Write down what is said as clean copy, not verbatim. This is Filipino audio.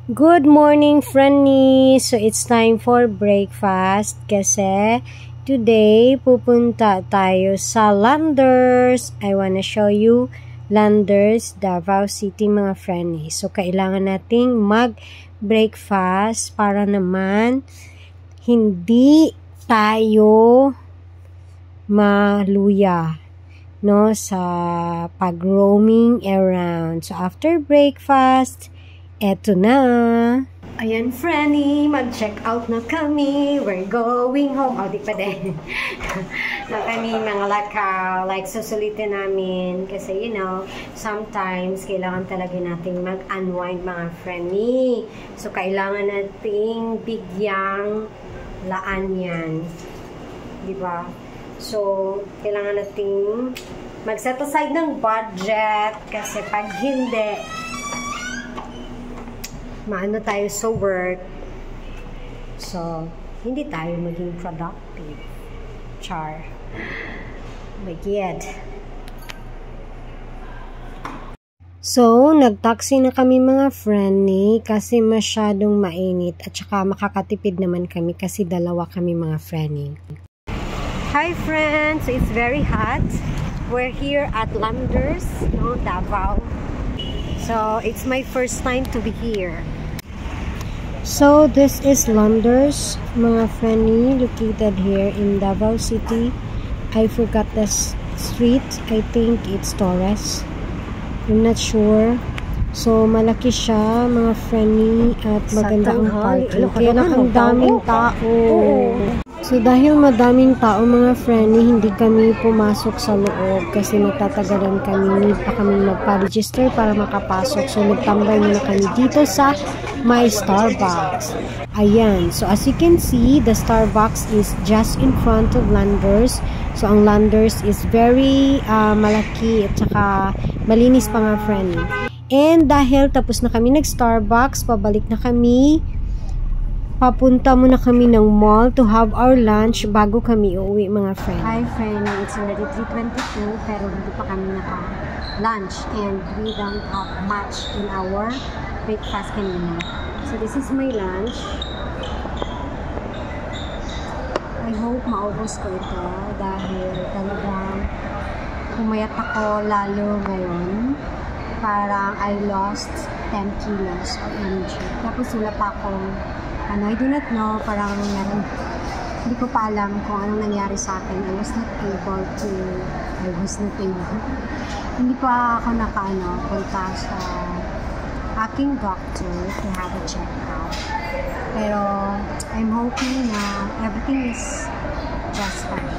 Good morning, friendies! So, it's time for breakfast kasi today, pupunta tayo sa Landers. I wanna show you Landers, Davao City, mga friendies. So, kailangan nating mag-breakfast para naman hindi tayo maluya, no, sa pag-roaming around. So, after breakfast, eto na. Ayan, friendy, mag-check out na kami. We're going home. Oh, di pa din. Na kami mga lakaw. Like, susulitin namin. Kasi, you know, sometimes, kailangan talaga nating mag-unwind, mga friendy. So, kailangan nating bigyang laan yan. Diba? So, kailangan nating mag-set aside ng budget. Kasi pag hindi, maano tayo sa work. So, hindi tayo maging productive. Char. Bagid. So, nag-taxi na kami mga friendly kasi masyadong mainit at saka makakatipid naman kami kasi dalawa kami mga friendly. Hi friends! It's very hot. We're here at Landers, no, Davao. So, it's my first time to be here. So, this is Landers, mga friendly, located here in Davao City. I forgot the street. I think it's Torres. I'm not sure. So, malaki siya, mga friendly, at maganda ang parking. Kaya ang daming tao. So, dahil madaming tao, mga friendly, hindi kami pumasok sa loob kasi matatagalan kami. Need pa kami magpa-register para makapasok. So, nagtambay muna kami dito sa my Starbucks. Ayan. So, as you can see, the Starbucks is just in front of Landers. So, ang Landers is very malaki at saka malinis pa nga, friendly. And dahil tapos na kami nag-Starbucks, pabalik na kami. Papunta muna kami ng mall to have our lunch bago kami uuwi, mga friend. Hi, friend. It's already 3:22 pero hindi pa kami naka-lunch and we don't have much in our breakfast kanina. So, this is my lunch. I hope maubos ko ito dahil talagang pumayat ako lalo ngayon. Parang I lost 10 kilos of energy. Tapos wala pa akong I do not know, parang hindi ko pa alam kung anong nangyari sa akin. I was not able. Hindi pa ako punta sa aking doctor to have a check-up. Pero, I'm hoping na everything is just fine.